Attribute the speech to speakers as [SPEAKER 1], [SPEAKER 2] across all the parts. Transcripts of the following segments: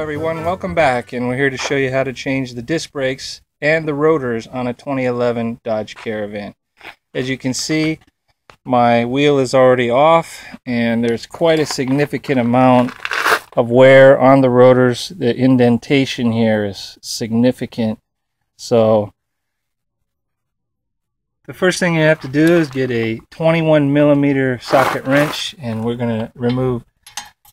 [SPEAKER 1] everyone, welcome back, and we're here to show you how to change the disc brakes and the rotors on a 2011 Dodge Caravan. As you can see, my wheel is already off and there's quite a significant amount of wear on the rotors. The indentation here is significant. So the first thing you have to do is get a 21mm socket wrench, and we're going to remove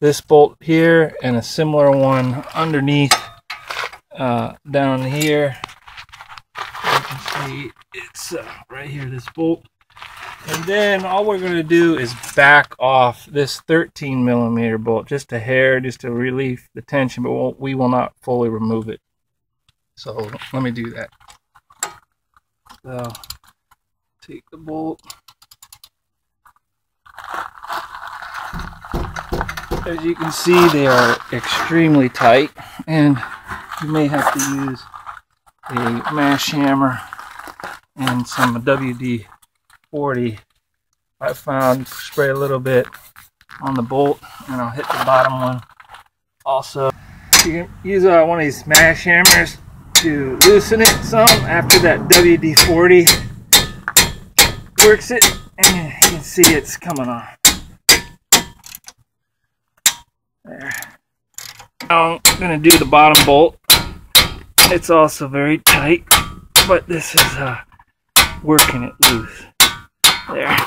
[SPEAKER 1] this bolt here and a similar one underneath down here. You can see it's right here, this bolt. And then all we're going to do is back off this 13mm bolt just a hair, just to relieve the tension, but we will not fully remove it. So let me do that. So take the bolt. As you can see, they are extremely tight, and you may have to use a mash hammer and some WD-40. I found, spray a little bit on the bolt, and I'll hit the bottom one also. You can use one of these mash hammers to loosen it some after that WD-40 works it, and you can see it's coming off. There. Now I'm going to do the bottom bolt. It's also very tight, but this is working it loose. There.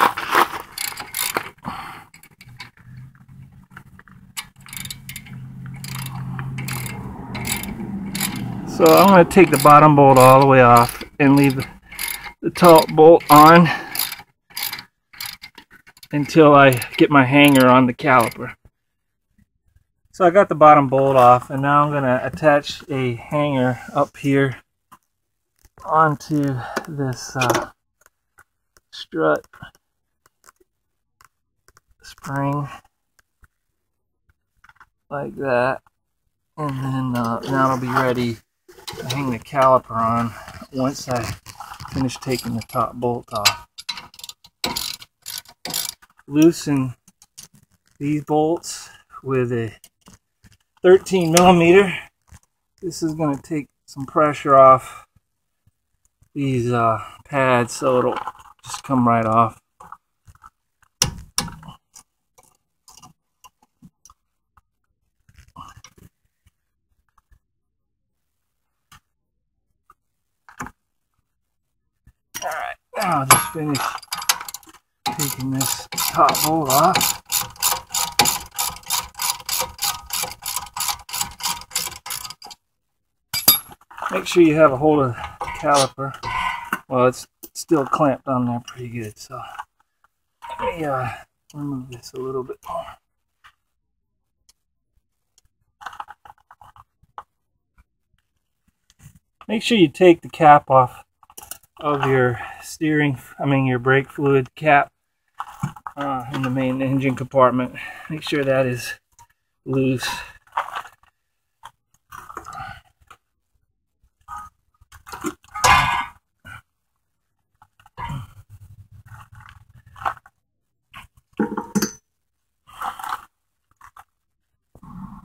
[SPEAKER 1] So I'm going to take the bottom bolt all the way off and leave the top bolt on until I get my hanger on the caliper. So I got the bottom bolt off, and now I'm going to attach a hanger up here onto this strut spring like that, and then now it'll be ready to hang the caliper on once I finish taking the top bolt off. Loosen these bolts with a 13mm. This is going to take some pressure off these pads, so it'll just come right off. Alright, now I'll just finish taking this top bolt off. Make sure you have a hold of the caliper. Well, it's still clamped on there pretty good, so let me remove this a little bit more. Make sure you take the cap off of your your brake fluid cap in the main engine compartment. Make sure that is loose.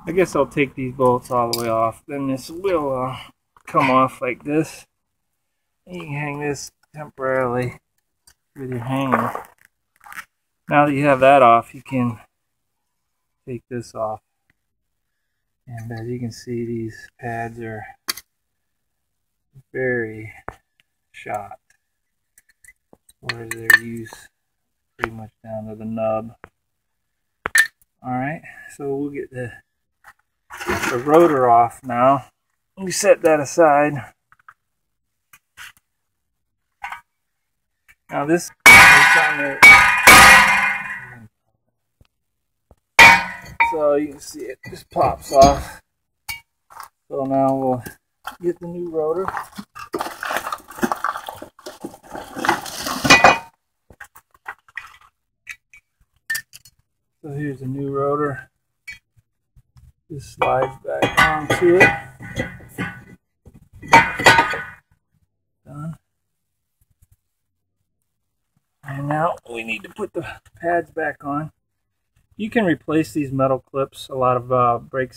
[SPEAKER 1] I guess I'll take these bolts all the way off. Then this will come off like this. You can hang this temporarily with your hanger. Now that you have that off, you can take this off. And as you can see, these pads are very shot, or their use pretty much down to the nub. Alright, so we'll get the rotor off now. We set that aside. Now this is on there, so you can see it just pops off. So now we'll get the new rotor. So here's the new rotor. Just slides back onto it. Done. And now we need to put the pads back on. You can replace these metal clips. A lot of brake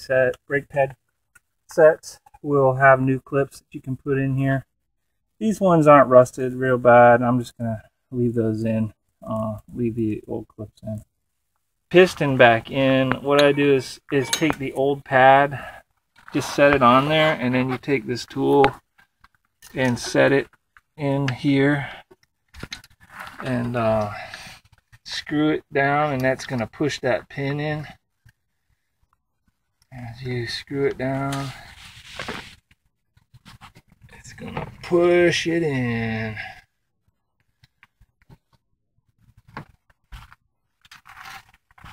[SPEAKER 1] pad sets will have new clips that you can put in here. These ones aren't rusted real bad. I'm just gonna leave those in, leave the old clips in. Piston back in, what I do is take the old pad, just set it on there, and then you take this tool and set it in here and screw it down, and that's going to push that pin in. As you screw it down, it's going to push it in.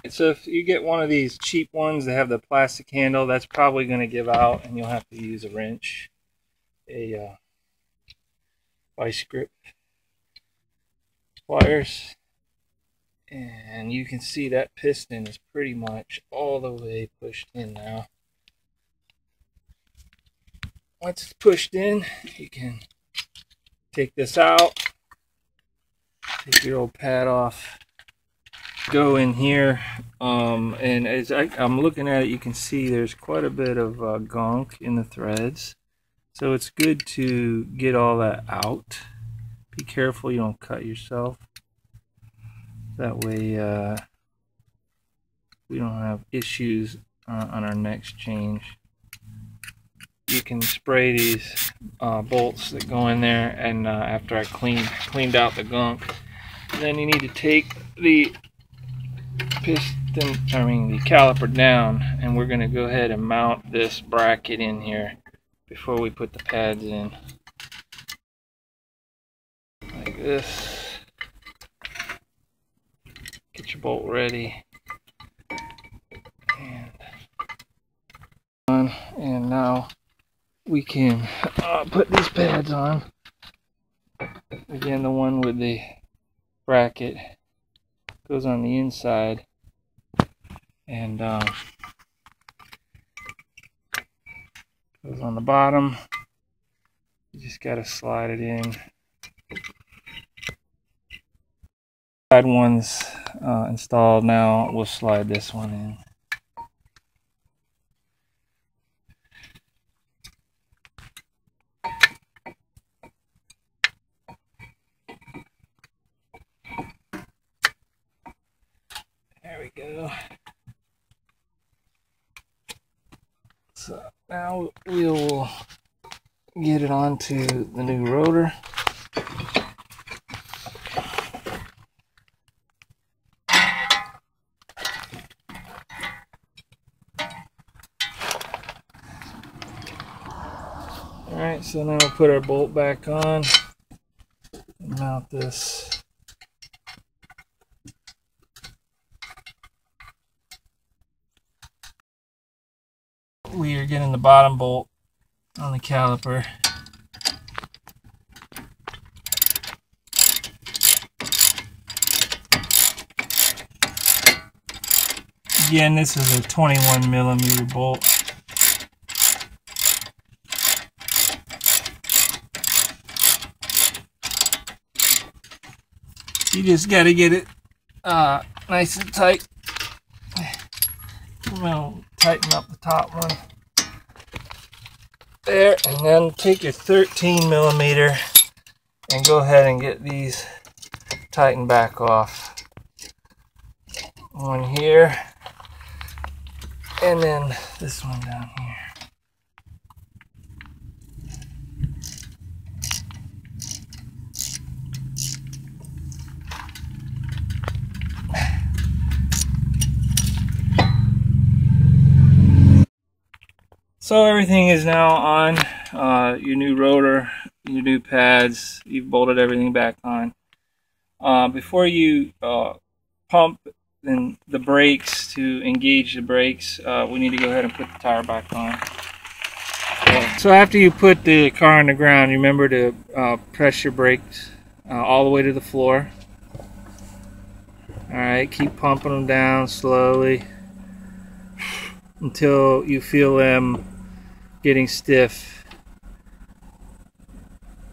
[SPEAKER 1] So if you get one of these cheap ones that have the plastic handle, that's probably going to give out and you'll have to use a wrench, a vice grip pliers. And you can see that piston is pretty much all the way pushed in now. Once it's pushed in, you can take this out, take your old pad off, go in here, and as I'm looking at it, you can see there's quite a bit of gunk in the threads, so it's good to get all that out. Be careful you don't cut yourself, that way we don't have issues on our next change. You can spray these bolts that go in there, and after I cleaned out the gunk, then you need to take the the caliper down, and we're going to go ahead and mount this bracket in here before we put the pads in, like this. Get your bolt ready, and now we can put these pads on. Again, the one with the bracket goes on the inside, and goes on the bottom. You just got to slide it in. Side one's installed now. We'll slide this one in. There we go. So now we'll get it onto the new rotor. Alright, so now we'll put our bolt back on and mount this. We are getting the bottom bolt on the caliper. Again, this is a 21mm bolt. You just got to get it nice and tight. I'm going to tighten up the top one there, and then take your 13mm and go ahead and get these tightened back off. One here, and then this one down here. So everything is now on, your new rotor, your new pads. You've bolted everything back on. Before you pump in the brakes to engage the brakes, we need to go ahead and put the tire back on. So after you put the car on the ground, remember to press your brakes all the way to the floor. Alright, keep pumping them down slowly until you feel them getting stiff,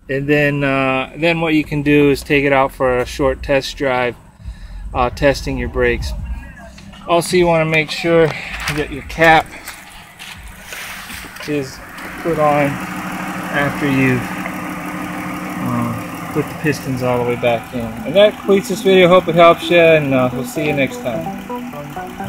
[SPEAKER 1] and then what you can do is take it out for a short test drive, testing your brakes. Also, you want to make sure that your cap is put on after you've put the pistons all the way back in. And that completes this video. Hope it helps you, and we'll see you next time.